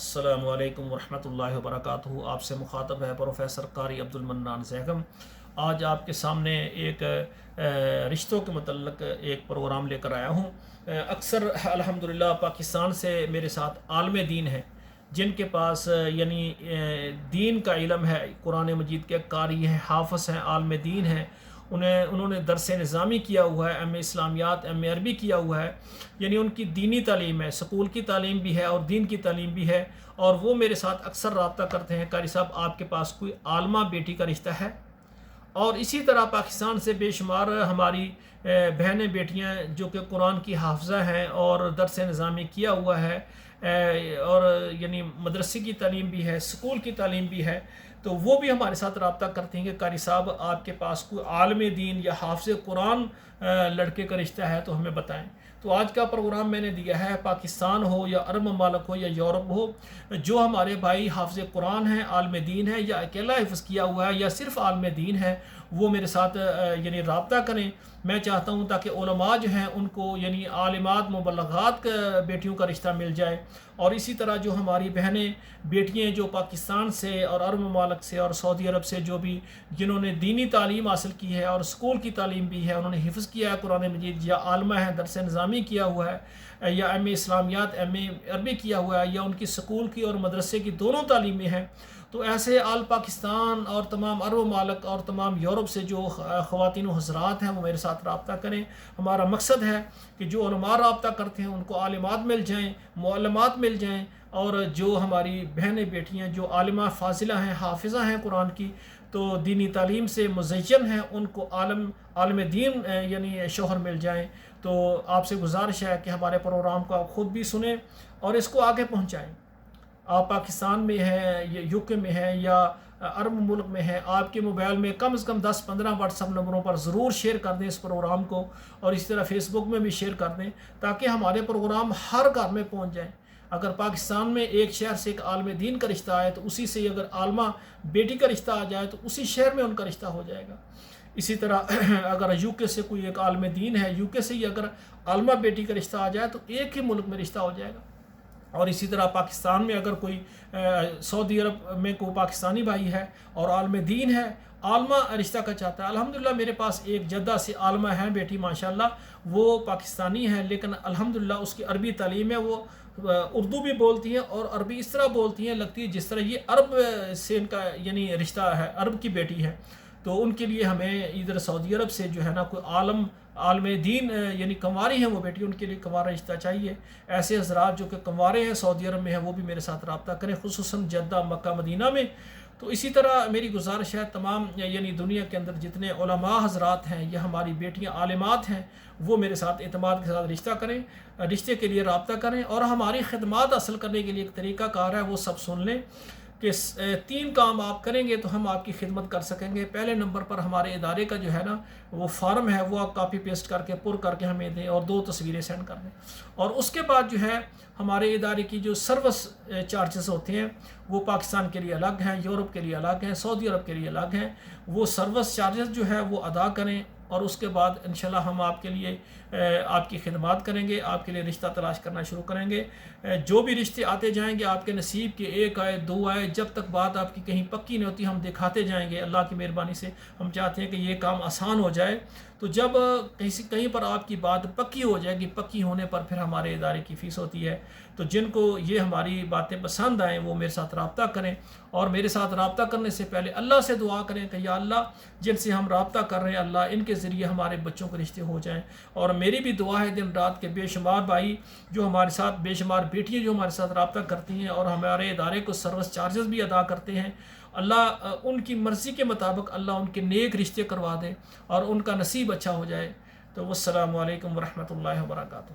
السلام علیکم ورحمۃ اللہ وبرکاتہ۔ آپ سے مخاطب ہے پروفیسر قاری عبدالمنان زیغم۔ آج آپ کے سامنے ایک رشتوں کے متعلق ایک پروگرام لے کر آیا ہوں۔ اکثر الحمدللہ پاکستان سے میرے ساتھ عالم دین ہیں جن کے پاس یعنی دین کا علم ہے، قرآن مجید کے قاری ہیں، حافظ ہیں، عالم دین ہیں، انہوں نے درس نظامی کیا ہوا ہے، ایم اے اسلامیات، ایم اے عربی کیا ہوا ہے، یعنی ان کی دینی تعلیم ہے، سکول کی تعلیم بھی ہے اور دین کی تعلیم بھی ہے، اور وہ میرے ساتھ اکثر رابطہ کرتے ہیں، قاری صاحب آپ کے پاس کوئی عالمہ بیٹی کا رشتہ ہے؟ اور اسی طرح پاکستان سے بے شمار ہماری بہنیں بیٹیاں جو کہ قرآن کی حافظہ ہیں اور درس نظامی کیا ہوا ہے، اور یعنی مدرسے کی تعلیم بھی ہے، سکول کی تعلیم بھی ہے، تو وہ بھی ہمارے ساتھ رابطہ کرتے ہیں کہ قاری صاحب آپ کے پاس کوئی عالم دین یا حافظ قرآن لڑکے کا رشتہ ہے تو ہمیں بتائیں۔ تو آج کا پروگرام میں نے دیا ہے، پاکستان ہو یا عرب ممالک ہو یا یورپ ہو، جو ہمارے بھائی حافظ قرآن ہیں، عالم دین ہے، یا اکیلا حفظ کیا ہوا ہے یا صرف عالم دین ہے، وہ میرے ساتھ یعنی رابطہ کریں۔ میں چاہتا ہوں تاکہ علماء جو ہیں ان کو یعنی عالمات مبلغات بیٹیوں کا رشتہ مل جائے، اور اسی طرح جو ہماری بہنیں بیٹیاں جو پاکستان سے اور عرب ممالک سے اور سعودی عرب سے جو بھی جنہوں نے دینی تعلیم حاصل کی ہے اور سکول کی تعلیم بھی ہے، انہوں نے حفظ کیا ہے قرآن مجید، یا عالمہ ہے، درس نظامی کیا ہوا ہے، یا ایم اے اسلامیات، ایم اے عربی کیا ہوا ہے، یا ان کی سکول کی اور مدرسے کی دونوں تعلیمیں ہیں، تو ایسے آل پاکستان اور تمام عرب ممالک اور تمام یورپ سے جو خواتین و حضرات ہیں وہ میرے ساتھ رابطہ کریں۔ ہمارا مقصد ہے کہ جو علماء رابطہ کرتے ہیں ان کو عالمات مل جائیں، معلمات مل جائیں، اور جو ہماری بہنیں بیٹیاں جو عالمہ فاضلہ ہیں، حافظہ ہیں قرآن کی، تو دینی تعلیم سے مزین ہیں، ان کو عالم دین یعنی شوہر مل جائیں۔ تو آپ سے گزارش ہے کہ ہمارے پروگرام کو آپ خود بھی سنیں اور اس کو آگے پہنچائیں۔ آپ پاکستان میں ہیں یا یو کے میں ہیں یا عرب ملک میں ہیں، آپ کے موبائل میں کم از کم 10-15 واٹس ایپ نمبروں پر ضرور شیئر کر دیں اس پروگرام کو، اور اس طرح فیس بک میں بھی شیئر کر دیں تاکہ ہمارے پروگرام ہر گھر میں پہنچ جائیں۔ اگر پاکستان میں ایک شہر سے ایک عالم دین کا رشتہ آئے تو اسی سے اگر عالمہ بیٹی کا رشتہ آ جائے تو اسی شہر میں ان کا رشتہ ہو جائے گا۔ اسی طرح اگر یو کے سے کوئی ایک عالم دین ہے، یو کے سے ہی اگر عالمہ بیٹی کا رشتہ آ جائے تو ایک ہی ملک میں رشتہ ہو جائے گا۔ اور اسی طرح پاکستان میں اگر کوئی سعودی عرب میں کوئی پاکستانی بھائی ہے اور عالم دین ہے، عالمہ رشتہ کا چاہتا ہے، الحمدللہ میرے پاس ایک جدہ سے عالمہ ہیں بیٹی ماشاءاللہ، وہ پاکستانی ہے لیکن الحمدللہ اس کی عربی تعلیم ہے، وہ اردو بھی بولتی ہیں اور عربی اس طرح بولتی ہیں لگتی ہے جس طرح یہ عرب سے ان کا یعنی رشتہ ہے، عرب کی بیٹی ہے۔ تو ان کے لیے ہمیں ادھر سعودی عرب سے جو ہے نا کوئی عالم دین یعنی کنواری ہیں وہ بیٹی، ان کے لیے کنوارا رشتہ چاہیے۔ ایسے حضرات جو کہ کنوارے ہیں سعودی عرب میں ہیں وہ بھی میرے ساتھ رابطہ کریں، خصوصاً جدہ، مکہ، مدینہ میں۔ تو اسی طرح میری گزارش ہے تمام یعنی دنیا کے اندر جتنے علماء حضرات ہیں یا ہماری بیٹیاں عالمات ہیں وہ میرے ساتھ اعتماد کے ساتھ رشتہ کریں، رشتے کے لیے رابطہ کریں، اور ہماری خدمات حاصل کرنے کے لیے ایک طریقہ کار ہے وہ سب سن لیں کہ 3 کام آپ کریں گے تو ہم آپ کی خدمت کر سکیں گے۔ پہلے نمبر پر ہمارے ادارے کا جو ہے نا وہ فارم ہے وہ آپ کاپی پیسٹ کر کے پر کر کے ہمیں دیں اور 2 تصویریں سینڈ کر دیں، اور اس کے بعد جو ہے ہمارے ادارے کی جو سروس چارجز ہوتے ہیں وہ پاکستان کے لیے الگ ہیں، یورپ کے لیے الگ ہیں، سعودی عرب کے لیے الگ ہیں، وہ سروس چارجز جو ہے وہ ادا کریں، اور اس کے بعد انشاءاللہ ہم آپ کے لیے آپ کی خدمات کریں گے، آپ کے لیے رشتہ تلاش کرنا شروع کریں گے۔ جو بھی رشتے آتے جائیں گے آپ کے نصیب کے، 1 آئے 2 آئے، جب تک بات آپ کی کہیں پکی نہیں ہوتی ہم دکھاتے جائیں گے اللہ کی مہربانی سے۔ ہم چاہتے ہیں کہ یہ کام آسان ہو جائے، تو جب کہیں پر آپ کی بات پکی ہو جائے گی، پکی ہونے پر پھر ہمارے ادارے کی فیس ہوتی ہے۔ تو جن کو یہ ہماری باتیں پسند آئیں وہ میرے ساتھ رابطہ کریں، اور میرے ساتھ رابطہ کرنے سے پہلے اللہ سے دعا کریں کہ یا اللہ جن سے ہم رابطہ کر رہے ہیں اللہ ان کے ذریعے ہمارے بچوں کے رشتے ہو جائیں۔ اور میری بھی دعا ہے دن رات کے بے شمار بھائی جو ہمارے ساتھ، بے شمار بیٹیاں جو ہمارے ساتھ رابطہ کرتی ہیں اور ہمارے ادارے کو سروس چارجز بھی ادا کرتے ہیں، اللہ ان کی مرضی کے مطابق اللہ ان کے نیک رشتے کروا دے اور ان کا نصیب اچھا ہو جائے۔ تو والسلام علیکم ورحمۃ اللہ وبرکاتہ۔